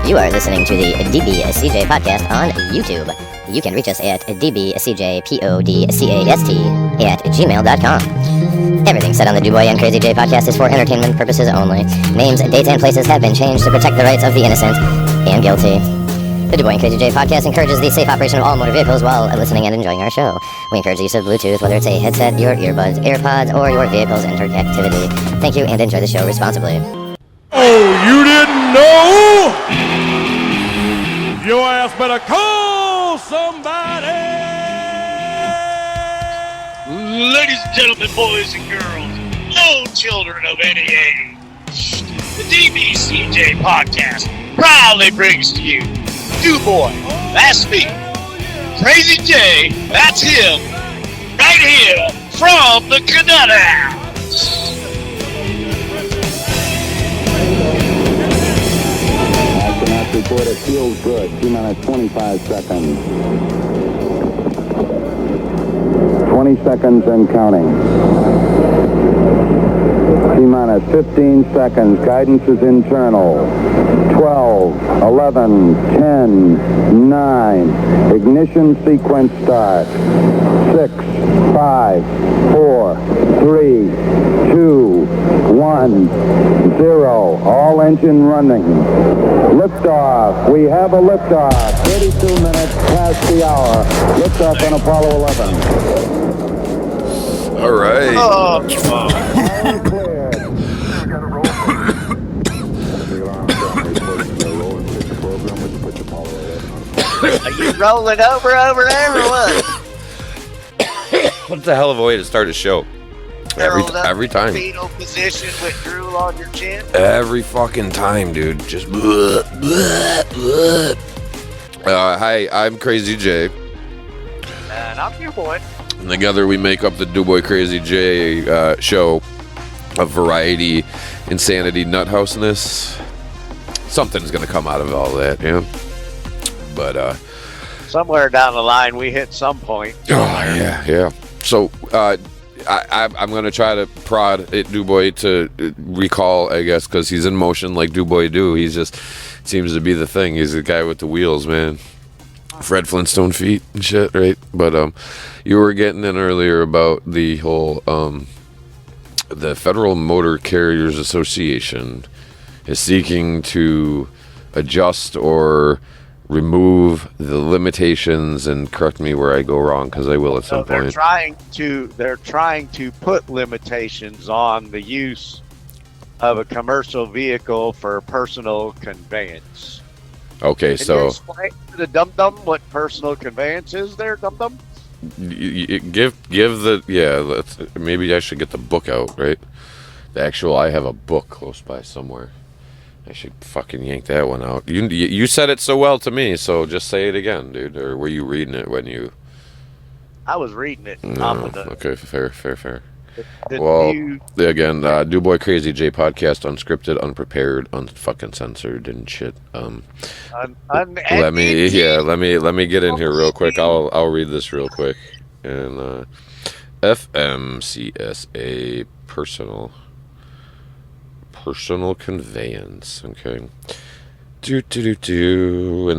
You are listening to the DBCJ podcast on YouTube. You can reach us at dbcjpodcast@gmail.com. Everything said on the dewboy and Crazy J podcast is for entertainment purposes only. Names, dates, and places have been changed to protect the rights of the innocent and guilty. The dewboy and Crazy J podcast encourages the safe operation of all motor vehicles while listening and enjoying our show. We encourage the use of Bluetooth, whether it's a headset, your earbuds, AirPods, or your vehicle's interactivity. Thank you and enjoy the show responsibly. Oh, you didn't know? Your ass better call somebody. Ladies and gentlemen, boys and girls, no children of any age, the DBCJ podcast proudly brings to you Dewboy, that's me, Crazy J, that's him, right here from the Cadet House. Report it feels good. T minus 25 seconds. 20 seconds and counting. T minus 15 seconds. Guidance is internal. 12, 11, 10, 9. Ignition sequence start. 6, 5, 4, 3, 2, 1, 0. All engine running. Liftoff. We have a liftoff. 32 minutes past the hour. Liftoff on Apollo 11. All right. Oh, are you rolling over there or what? What's the hell of a way to start a show? Every time. Fetal position with drool on your chin. Every fucking time, dude. Just bleh, bleh, bleh. Hi, I'm Crazy J. And I'm your boy. And together we make up the Dewboy Crazy J show of variety, insanity, nuthouseness. Something's gonna come out of all that, yeah. But somewhere down the line we hit some point. Oh yeah. So I'm going to try to prod at Dewboy to recall, I guess, because he's in motion like Dewboy do. He just seems to be the thing. He's the guy with the wheels, man. Fred Flintstone feet and shit, right? But you were getting in earlier about the whole the Federal Motor Carriers Association is seeking to adjust or remove the limitations, and correct me where I go wrong, because I will at some point. They're trying to put limitations on the use of a commercial vehicle for personal conveyance. Okay, Can so you explain to the dum-dum what personal conveyance is there, dum-dum? Let's, maybe I should get the book out, right? I have a book close by somewhere. I should fucking yank that one out. You said it so well to me, so just say it again, dude. Or were you reading it when you... I was reading it. No, okay, fair. Again, Dewboy Crazy J podcast, unscripted, unprepared, unfucking censored and shit. Let me get in here real quick. I'll read this real quick. And FMCSA personal conveyance. Okay. And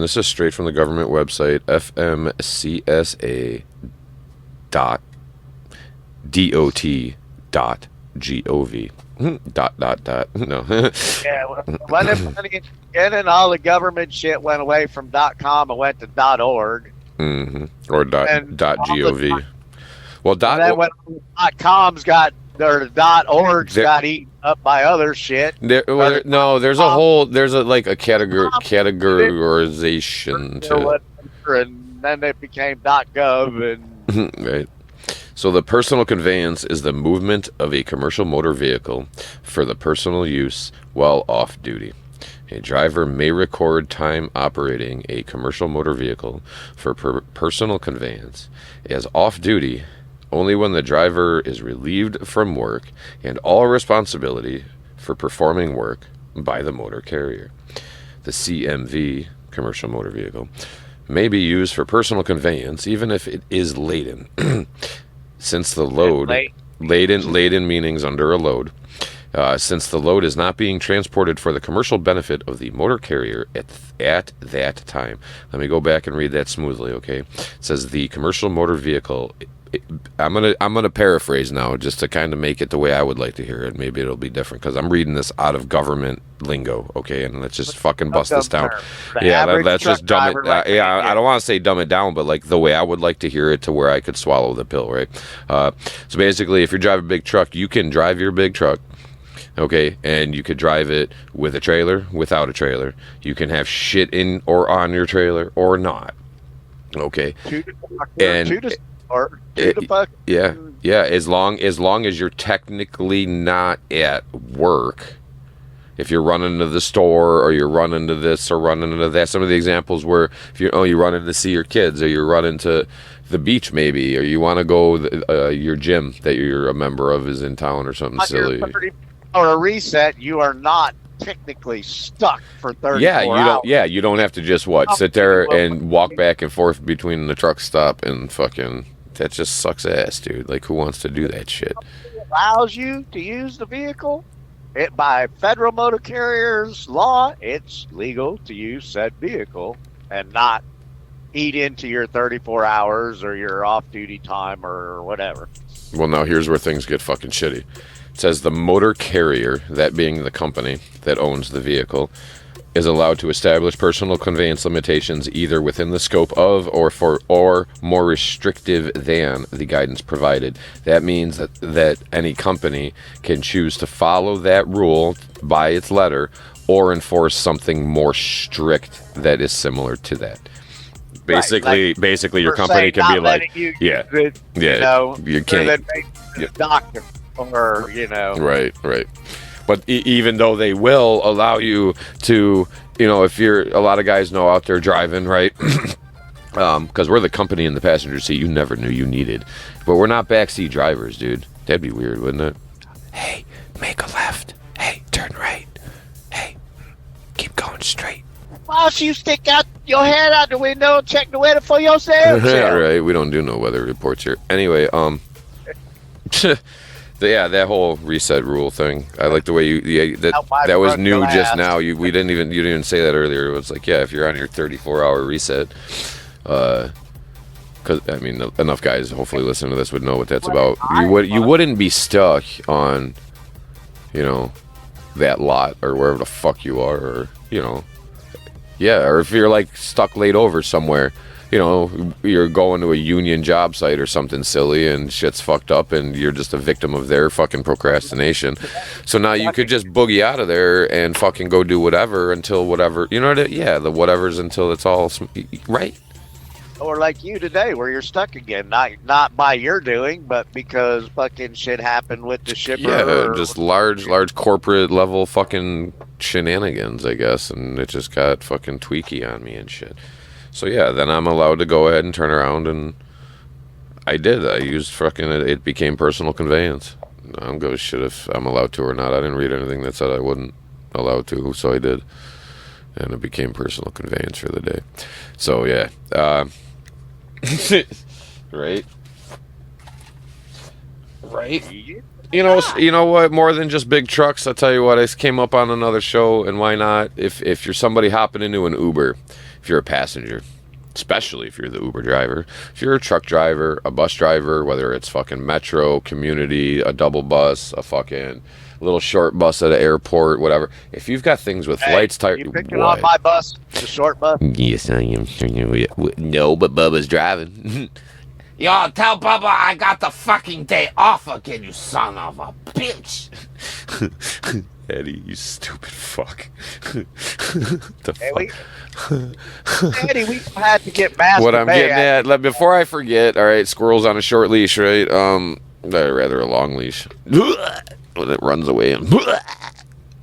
this is straight from the government website, FMCSA dot DOT.gov. No. Yeah, when all the government shit went away from .com and went to .org. Mm-hmm. Or .gov. Well, then when .coms got or .org's got eaten up by other shit. There's a categorization to it. And then it became .gov and right. So the personal conveyance is the movement of a commercial motor vehicle for the personal use while off duty. A driver may record time operating a commercial motor vehicle for personal conveyance as off duty only when the driver is relieved from work and all responsibility for performing work by the motor carrier. The CMV, commercial motor vehicle, may be used for personal conveyance even if it is laden. Since the load, laden meanings under a load, since the load is not being transported for the commercial benefit of the motor carrier at that time. Let me go back and read that smoothly, okay? It says the commercial motor vehicle. I'm gonna paraphrase now just to kind of make it the way I would like to hear it. Maybe it'll be different because I'm reading this out of government lingo, okay? And let's just fucking bust this down. Yeah, let's just dumb it. I don't want to say dumb it down, but like the way I would like to hear it to where I could swallow the pill, right? So basically, if you're driving a big truck, you can drive your big truck. Okay, and you could drive it with a trailer, without a trailer. You can have shit in or on your trailer or not. Okay, yeah. As long as you're technically not at work. If you're running to the store or you're running to this or running to that, some of the examples were if you running to see your kids or you're running to the beach maybe, or you want to go your gym that you're a member of is in town or something silly. Or a reset, you are not technically stuck for 34 hours. You don't have to just sit there and walk back and forth between the truck stop and fucking. That just sucks ass, dude. Like, who wants to do that shit? It allows you to use the vehicle. It by federal motor carriers law, it's legal to use said vehicle and not eat into your 34 hours or your off-duty time or whatever. Well, now here's where things get fucking shitty. It says the motor carrier, that being the company that owns the vehicle, is allowed to establish personal conveyance limitations either within the scope of or more restrictive than the guidance provided. That means that any company can choose to follow that rule by its letter or enforce something more strict that is similar to that. Basically, your company can be like, you can't. Doctor. Or, Right. But even though they will allow you to, if you're, a lot of guys know out there driving, right? Because we're the company in the passenger seat you never knew you needed. But we're not backseat drivers, dude. That'd be weird, wouldn't it? Hey, make a left. Hey, turn right. Hey, keep going straight. Why don't you stick out your head out the window and check the weather for yourself? Yeah, right. We don't do no weather reports here. Anyway, yeah, that whole reset rule thing. I like the way that was new just now. You didn't even say that earlier. It was like, yeah, if you're on your 34-hour reset, because enough guys hopefully listening to this would know what that's about. You wouldn't be stuck on, that lot or wherever the fuck you are, or or if you're like stuck laid over somewhere. You're going to a union job site or something silly and shit's fucked up and you're just a victim of their fucking procrastination. So now you could just boogie out of there and fucking go do whatever until whatever, the whatever's until it's all, right? Or like you today where you're stuck again. Not by your doing, but because fucking shit happened with the shipper. Yeah, just large corporate level fucking shenanigans, I guess. And it just got fucking tweaky on me and shit. So yeah, then I'm allowed to go ahead and turn around, and I did. I used it became personal conveyance. I don't give a shit if I'm allowed to or not. I didn't read anything that said I wasn't allowed to, so I did. And it became personal conveyance for the day. So yeah. Right? You know what? More than just big trucks, I'll tell you what. I came up on another show, and why not? If you're somebody hopping into an Uber, if you're a passenger, especially if you're the Uber driver, if you're a truck driver, a bus driver, whether it's fucking Metro, Community, a double bus, a fucking little short bus at an airport, whatever. If you've got things with lights, tires, you picking on my bus, the short bus? Yes, I am. No, but Bubba's driving. Yo, tell Bubba I got the fucking day off again, you son of a bitch. Eddie, you stupid fuck. Eddie, we had to get Master What I'm getting at, before I forget, all right, squirrel's on a short leash, right? Rather a long leash. When it runs away. We're going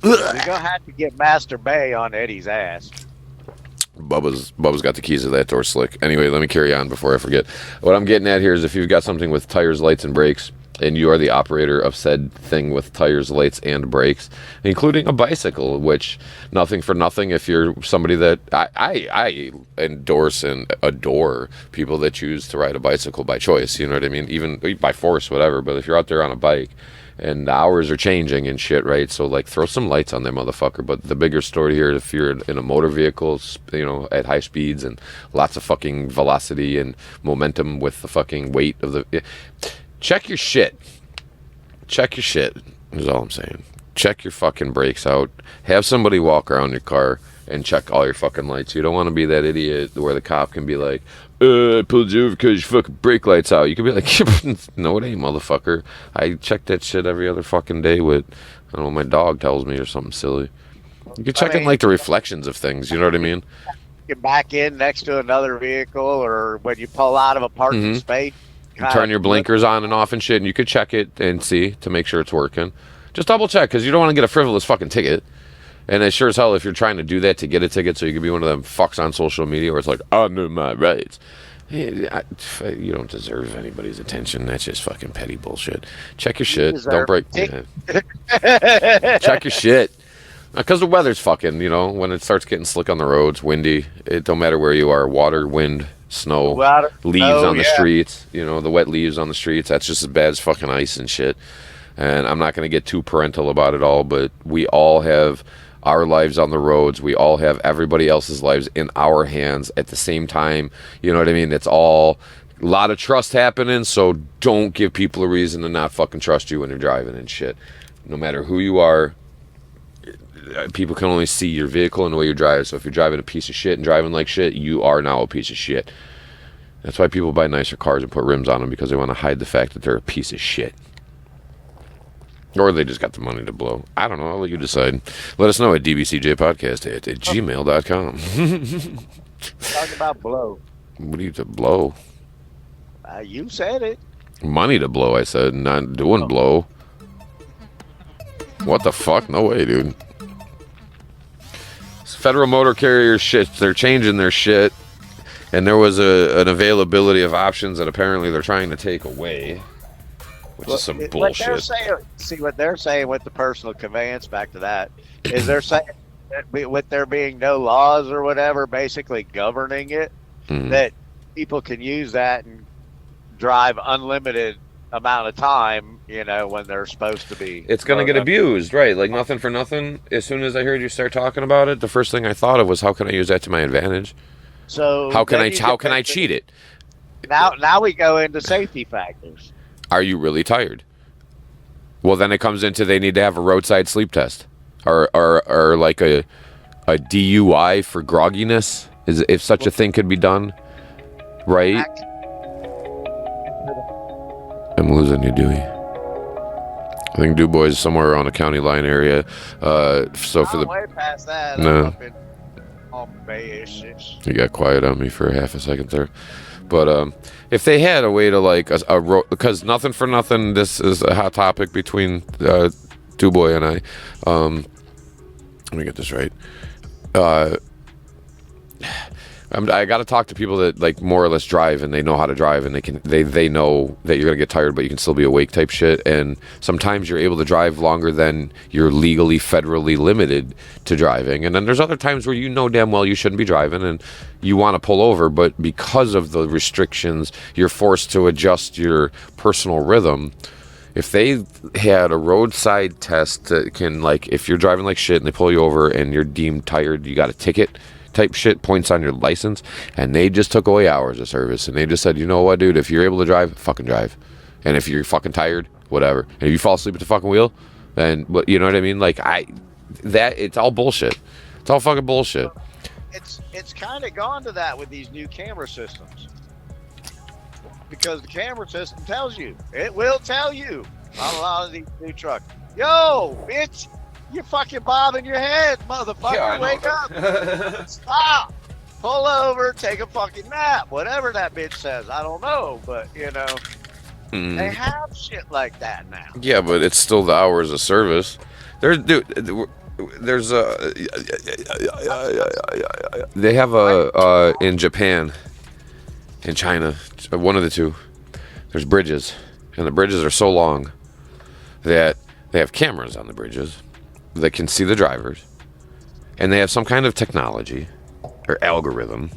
to have to get Master Bay on Eddie's ass. Bubba's got the keys to that door slick. Anyway, let me carry on before I forget. What I'm getting at here is if you've got something with tires, lights, and brakes, and you are the operator of said thing with tires, lights, and brakes, including a bicycle, which, nothing for nothing, if you're somebody that I endorse and adore people that choose to ride a bicycle by choice, you know what I mean? Even by force, whatever. But if you're out there on a bike and the hours are changing and shit, right? So like throw some lights on that motherfucker. But the bigger story here, if you're in a motor vehicle, at high speeds and lots of fucking velocity and momentum with the fucking weight of the, check your shit. Check your shit is all I'm saying. Check your fucking brakes out. Have somebody walk around your car and check all your fucking lights. You don't want to be that idiot where the cop can be like, I pulled you over because your fucking brake light's out. You can be like, no, it ain't, motherfucker. I check that shit every other fucking day with, I don't know, my dog tells me or something silly. You can check in like the reflections of things, you know what I mean? You back in next to another vehicle, or when you pull out of a parking space. You turn your blinkers on and off and shit, and you could check it and see to make sure it's working. Just double check, because you don't want to get a frivolous fucking ticket. And it sure as hell, if you're trying to do that to get a ticket so you can be one of them fucks on social media where it's like, I know my rights. You don't deserve anybody's attention. That's just fucking petty bullshit. Check your shit. Don't break. Check your shit. Because the weather's fucking, when it starts getting slick on the roads, windy, it don't matter where you are, water, wind, snow, leaves on the streets, the wet leaves on the streets, that's just as bad as fucking ice and shit. And I'm not going to get too parental about it all, but we all have our lives on the roads. We all have everybody else's lives in our hands at the same time. You know what I mean? It's all a lot of trust happening, so don't give people a reason to not fucking trust you when you're driving and shit. No matter who you are, people can only see your vehicle and the way you drive. So if you're driving a piece of shit and driving like shit, you are now a piece of shit. That's why people buy nicer cars and put rims on them, because they want to hide the fact that they're a piece of shit. Or they just got the money to blow. I don't know. I'll let you decide. Let us know at dbcjpodcast at gmail.com. Talk about blow. What do you to blow? You said it. Money to blow, I said. Not doing blow. What the fuck? No way, dude. Federal motor carrier shit. They're changing their shit. And there was an availability of options that apparently they're trying to take away. Which is some bullshit. What they're saying with the personal conveyance, back to that, is they're saying that with there being no laws or whatever basically governing it, that people can use that and drive unlimited amount of time, when they're supposed to be. It's going to get abused, right? Like nothing for nothing. As soon as I heard you start talking about it, the first thing I thought of was, how can I use that to my advantage? So how can I cheat it? Now we go into safety factors. Are you really tired? Well, then it comes into they need to have a roadside sleep test, or like a DUI for grogginess, if such a thing could be done, right? I'm losing you, Dewey. I think DuBois is somewhere around the county line area. Way past that. No. Bay-ish. You got quiet on me for half a second there. But if they had a way to like because nothing for nothing, this is a hot topic between DuBois and I. Let me get this right. I got to talk to people that like more or less drive, and they know how to drive, and they know that you're gonna get tired, but you can still be awake type shit. And sometimes you're able to drive longer than you're legally federally limited to driving. And then there's other times where you know damn well you shouldn't be driving, and you want to pull over, but because of the restrictions, you're forced to adjust your personal rhythm. If they had a roadside test that can, like, if you're driving like shit and they pull you over and you're deemed tired, you got a ticket type shit, points on your license, and they just took away hours of service, and they just said, you know what, dude, if you're able to drive, fucking drive. And if you're fucking tired, whatever. And if you fall asleep at the fucking wheel, then, you know what I mean? Like, it's all bullshit. It's all fucking bullshit. It's kind of gone to that with these new camera systems. Because the camera system tells you. It will tell you on a lot of these new trucks. Yo, bitch, you're fucking bobbing your head, motherfucker. Yeah, wake up. Stop. Pull over, take a fucking nap. Whatever that bitch says. I don't know, but, they have shit like that now. Yeah, but it's still the hours of service. They have in Japan, in China, one of the two, there's bridges, and the bridges are so long that they have cameras on the bridges that can see the drivers, and they have some kind of technology or algorithm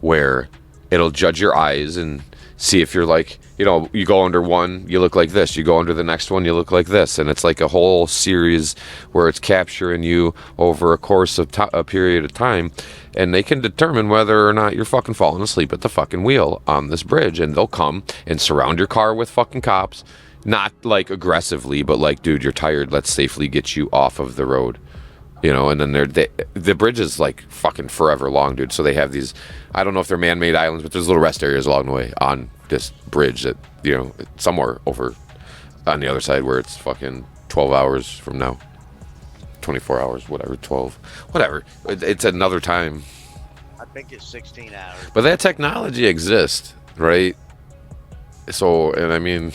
where it'll judge your eyes and see if you're like, you know, you go under one, you look like this. You go under the next one, you look like this. And it's like a whole series where it's capturing you over a course of a period of time. And they can determine whether or not you're fucking falling asleep at the fucking wheel on this bridge. And they'll come and surround your car with fucking cops. Not like aggressively, but like, dude, you're tired. Let's safely get you off of the road. You know, and then the bridge is like fucking forever long, dude. So they have these, I don't know if they're man-made islands, but there's little rest areas along the way on this bridge that, you know, somewhere over on the other side where it's fucking 12 hours from now. 24 hours, whatever, 12, whatever. It's another time. I think it's 16 hours. But that technology exists, right? So, and I mean,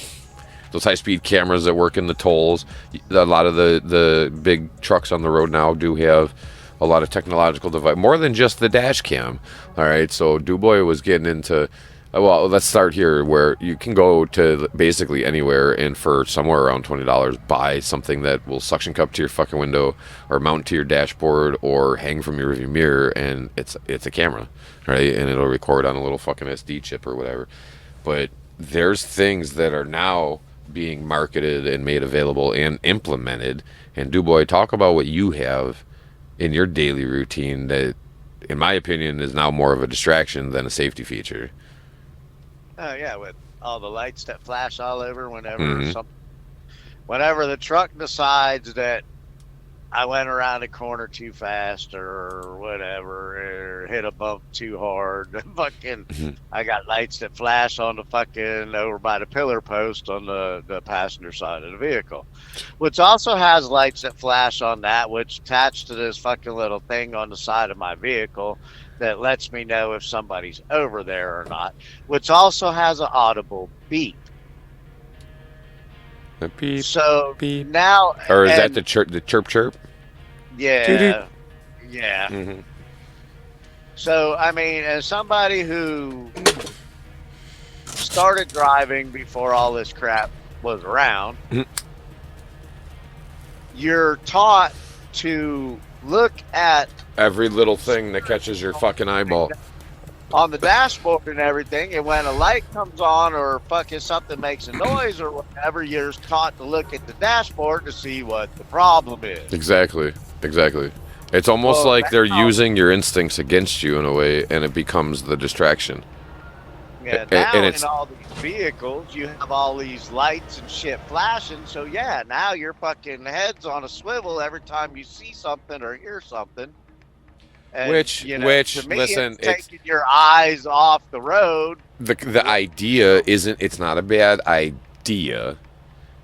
those high-speed cameras that work in the tolls, a lot of the big trucks on the road now do have a lot of technological device, more than just the dash cam. All right, so DuBois was getting into, well, let's start here, where you can go to basically anywhere and for somewhere around $20 buy something that will suction cup to your fucking window or mount to your dashboard or hang from your rearview mirror, and it's a camera, right? And it'll record on a little fucking SD chip or whatever. But there's things that are now being marketed and made available and implemented. And DuBois, talk about what you have in your daily routine that, in my opinion, is now more of a distraction than a safety feature. Oh yeah, with all the lights that flash all over whenever the truck decides that I went around a corner too fast or whatever, or hit a bump too hard. Fucking, I got lights that flash on the fucking over by the pillar post on the passenger side of the vehicle, which also has lights that flash on that, which attached to this fucking little thing on the side of my vehicle that lets me know if somebody's over there or not, which also has an audible beep. The beep, so beep. Now, or is that the chirp chirp? Yeah, Doo-doo. yeah. Mm-hmm. So I mean, as somebody who started driving before all this crap was around, you're taught to look at every little thing that catches your fucking eyeball on the dashboard and everything, and when a light comes on or fucking something makes a noise or whatever, you're taught to look at the dashboard to see what the problem is. Exactly. It's almost like they're using your instincts against you in a way, and it becomes the distraction. Yeah, now and in all these vehicles, you have all these lights and shit flashing, so yeah, now your fucking head's on a swivel every time you see something or hear something. And, which to me, listen, it's taking your eyes off the road. The idea isn't, it's not a bad idea,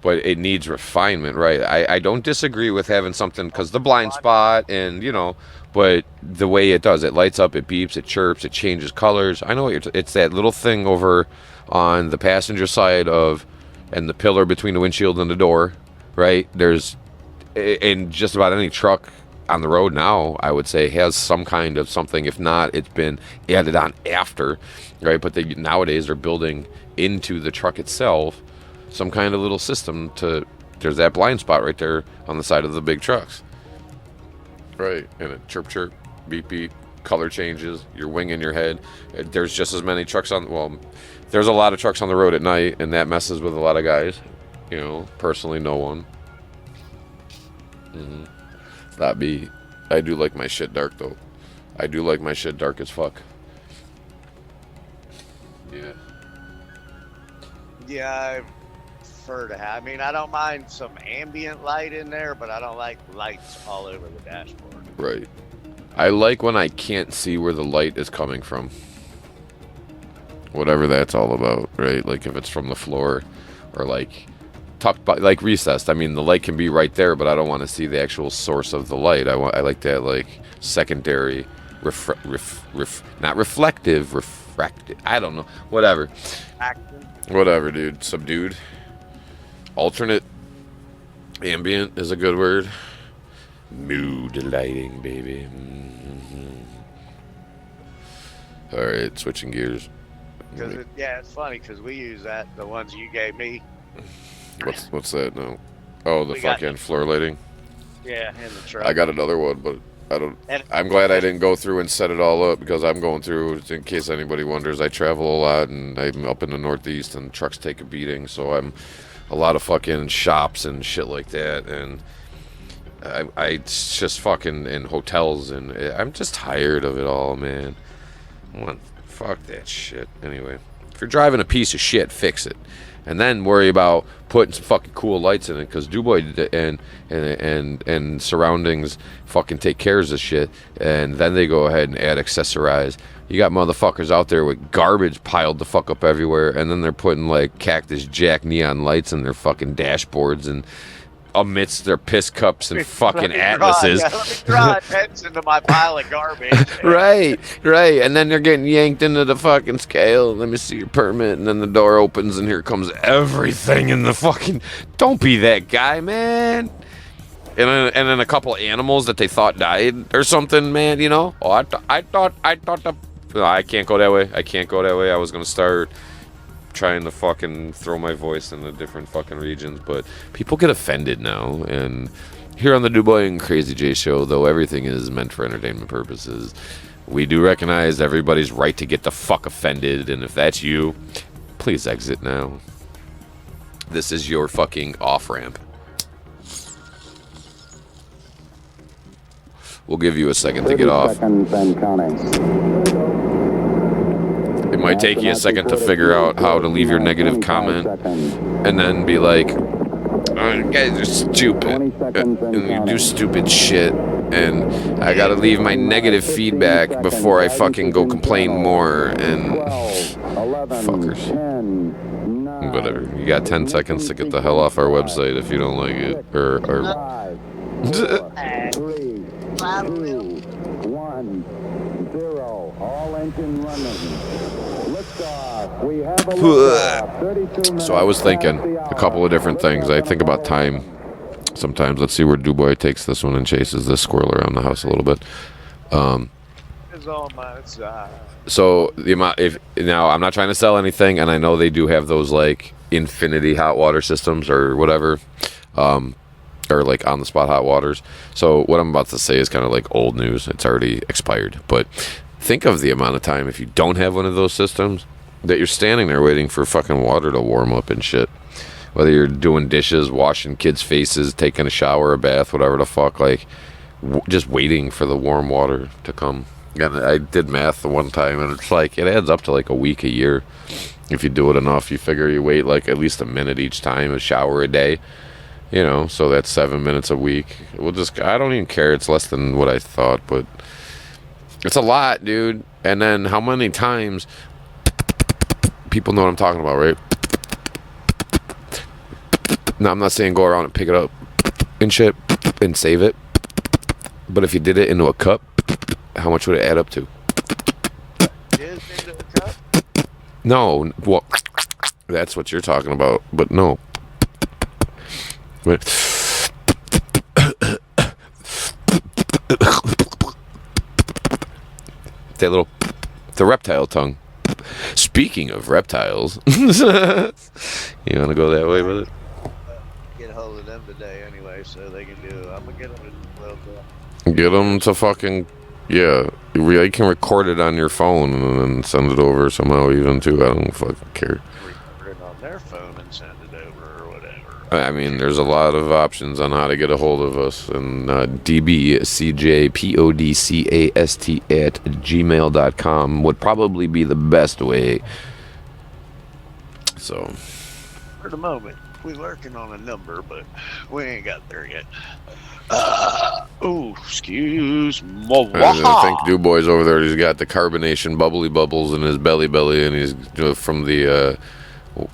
but it needs refinement, right? I don't disagree with having something, because the blind spot and, you know, but the way it does, it lights up, it beeps, it chirps, it changes colors. I know what it's that little thing over on the passenger side of, and the pillar between the windshield and the door, right? There's, in just about any truck on the road now, I would say, has some kind of something. If not, it's been added on after, right? But nowadays they're building into the truck itself some kind of little system to, there's that blind spot right there on the side of the big trucks, right? And it chirp chirp, beep beep, color changes, your wing in your head. There's just as many trucks there's a lot of trucks on the road at night, and that messes with a lot of guys, you know. Personally, no one. Not me. I do like my shit dark, though. I do like my shit dark as fuck. Yeah, I prefer to have, I mean, I don't mind some ambient light in there, but I don't like lights all over the dashboard. Right. I like when I can't see where the light is coming from. Whatever that's all about, right? Like if it's from the floor or like tucked by, like recessed. I mean, the light can be right there, but I don't want to see the actual source of the light. I like that, like, secondary, not reflective, refractive. I don't know. Whatever. Whatever, dude. Subdued. Alternate. Ambient is a good word. Mood lighting, baby. All right, switching gears. It's funny because we use that, the ones you gave me. What's that? No. Oh, the fucking floor lighting. Yeah, in the truck. I got another one, but I don't. And- I'm glad I didn't go through and set it all up because I'm going through. In case anybody wonders, I travel a lot and I'm up in the Northeast and trucks take a beating, so I'm a lot of fucking shops and shit like that, and I just fucking in hotels, and I'm just tired of it all, man. Fuck that shit. Anyway, if you're driving a piece of shit, fix it. And then worry about putting some fucking cool lights in it, because DuBois and surroundings fucking take care of this shit, and then they go ahead and add accessorize. You got motherfuckers out there with garbage piled the fuck up everywhere, and then they're putting like Cactus Jack neon lights in their fucking dashboards and amidst their piss cups and fucking atlases. Let me draw attention to my pile of garbage. Right. And then they're getting yanked into the fucking scale. Let me see your permit. And then the door opens and here comes everything in the fucking... Don't be that guy, man. And then a couple of animals that they thought died or something, man, you know? Oh, I thought the... No, I can't go that way. I was going to start trying to fucking throw my voice in the different fucking regions, but people get offended now. And here on the DuBoy and Crazy J show, though everything is meant for entertainment purposes, we do recognize everybody's right to get the fuck offended, and if that's you, please exit now. This is your fucking off-ramp. We'll give you a second to get off. Seconds and counting. It might take you a second to figure out how to leave your negative comment and then be like, oh, you guys are stupid and you do stupid shit, and I gotta leave my negative feedback before I fucking go complain more, and fuckers. Whatever. You got 10 seconds to get the hell off our website if you don't like it. Or 5, 4, 3, 2, 1, 0. All engine running. Liftoff. We have a liftoff. 32 minutes. So I was thinking a couple of different things. I think about time sometimes. Let's see where DuBois takes this one and chases this squirrel around the house a little bit. It's on my side. So the amount, if now I'm not trying to sell anything, and I know they do have those like infinity hot water systems or whatever, or like on the spot hot waters. So what I'm about to say is kind of like old news. It's already expired, but think of the amount of time if you don't have one of those systems that you're standing there waiting for fucking water to warm up and shit. Whether you're doing dishes, washing kids' faces, taking a shower, a bath, whatever the fuck, like just waiting for the warm water to come. And I did math the one time, and it's like it adds up to like a week, a year. If you do it enough, you figure you wait like at least a minute each time, a shower a day. You know, so that's 7 minutes a week. I don't even care. It's less than what I thought, but it's a lot, dude. And then how many times people know what I'm talking about, right? Now, I'm not saying go around and pick it up and shit and save it. But if you did it into a cup, how much would it add up to? Into a cup? No, well, that's what you're talking about, but no. Wait. The reptile tongue. Speaking of reptiles, you want to go that way with it? Get a hold of them today anyway, so they can do. I'm gonna get them to well, Get them to fucking, yeah. You can record it on your phone and then send it over somehow even too. I don't fucking care. record it on their phone and send it over or whatever. I mean, there's a lot of options on how to get a hold of us, and dbcjpodcast@gmail.com would probably be the best way. So, For the moment, we're working on a number, but we ain't got there yet. Excuse me. I think DuBois over there, he's got the carbonation bubbly bubbles in his belly, and he's from the,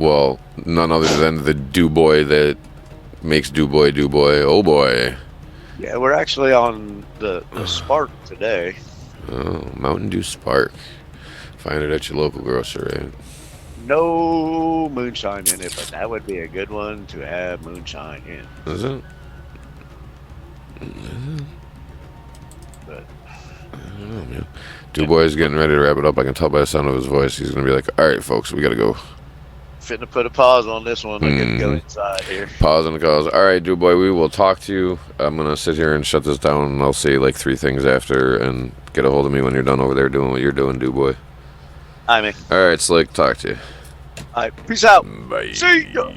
well, none other than the DuBoy that makes DuBoy. Oh boy. Yeah, we're actually on the Spark today. Oh, Mountain Dew Spark. Find it at your local grocery. No moonshine in it, but that would be a good one to have moonshine in. Is it? But I don't know, man. DuBois is getting ready to wrap it up. I can tell by the sound of his voice. He's going to be like, all right, folks, we got to go. Fitting to put a pause on this one. I gotta go inside here. Pause on the calls. All right, Duboy, we will talk to you. I'm going to sit here and shut this down, and I'll say like 3 things after, and get a hold of me when you're done over there doing what you're doing, Duboy. Hi, man. All right, Slick, talk to you. All right, peace out. Bye. See ya.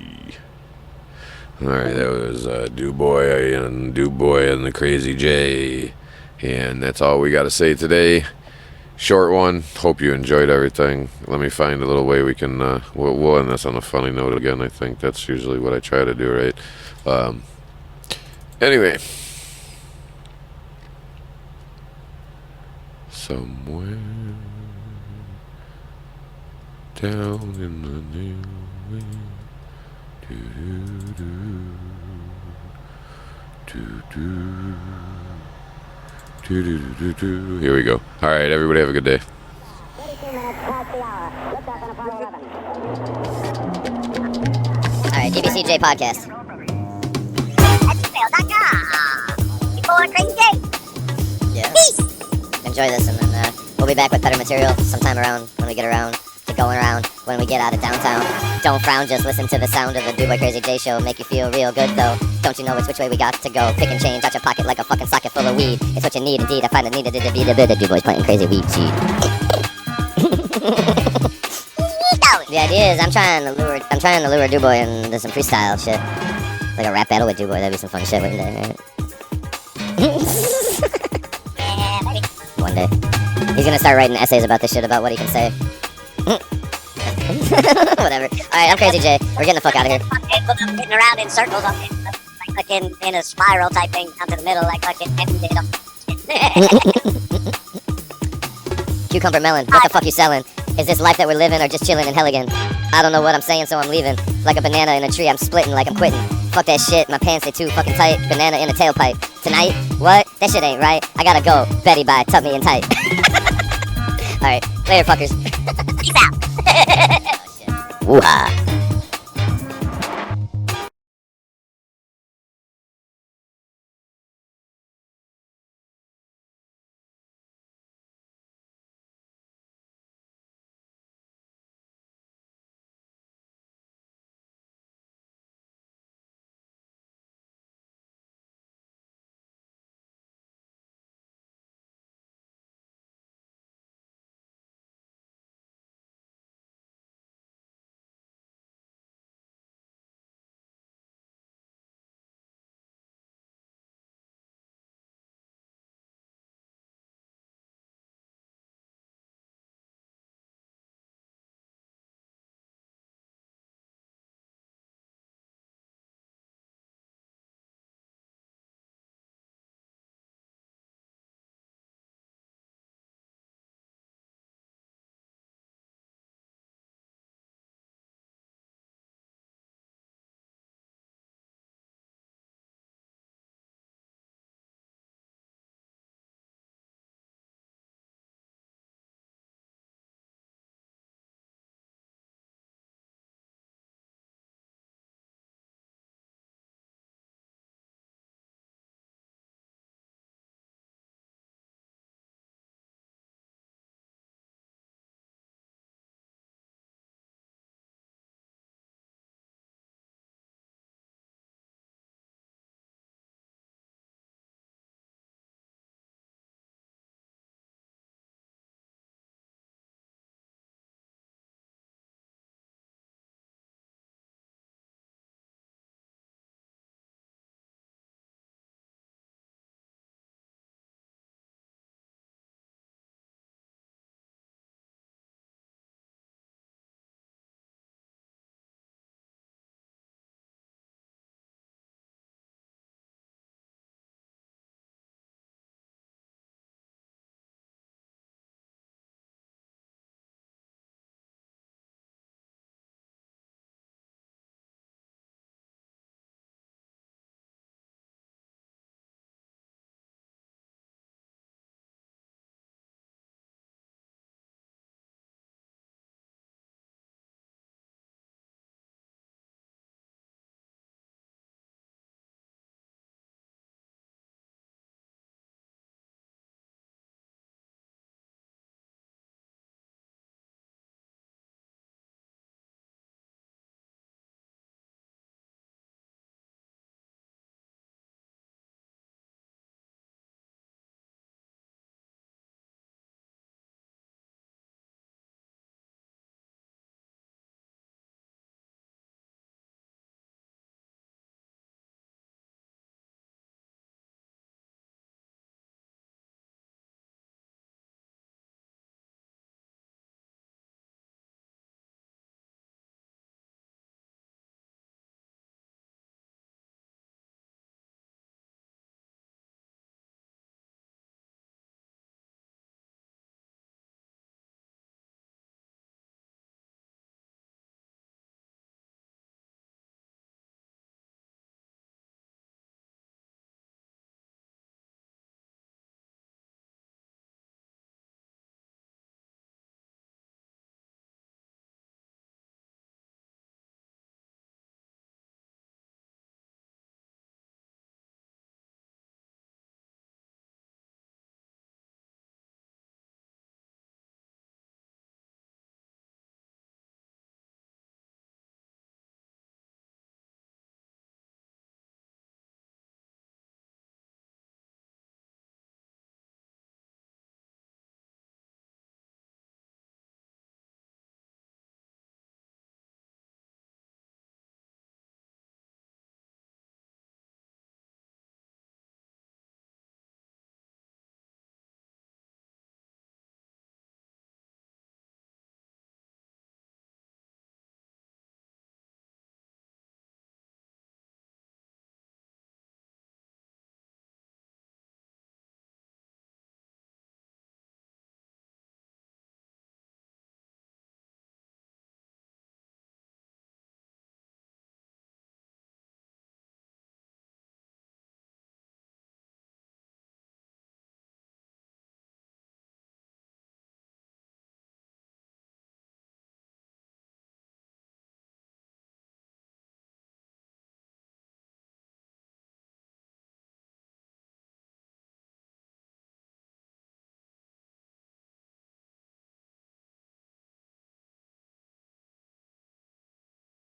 All right, that was Duboy and the Crazy J, and that's all we got to say today. Short one. Hope you enjoyed everything. Let me find a little way we can. We'll end this on a funny note again. I think that's usually what I try to do, right? Anyway, somewhere down in the new wind. Here we go. All right, everybody have a good day. All right, DBCJ podcast. Yeah. Enjoy this, and then we'll be back with better material sometime around when we get around to going around when we get out of downtown. Don't frown, just listen to the sound of the Dewboy Crazy J show. Make you feel real good though. Don't you know it's which way we got to go? Pick and change out your pocket like a fucking socket full of weed. It's what you need indeed. I find it needed to be the Dewboy's planting crazy weed seed. The idea is I'm trying to lure Dewboy into some freestyle shit. Like a rap battle with Dewboy. That'd be some fun shit, wouldn't it? Right? One day. He's gonna start writing essays about this shit, about what he can say. Whatever. Alright, I'm Crazy J. We're getting the fuck out of here. Getting around in circles, like fucking in a spiral type thing, down to the middle, like fucking Cucumber melon, what the fuck you selling? Is this life that we're living or just chilling in hell again? I don't know what I'm saying, so I'm leaving. Like a banana in a tree, I'm splitting like I'm quitting. Fuck that shit, my pants, they too fucking tight. Banana in a tailpipe. Tonight? What? That shit ain't right. I gotta go. Betty bye, tuck me in tight. Alright, later fuckers. Peace out. Oh, shit. Woo-ha.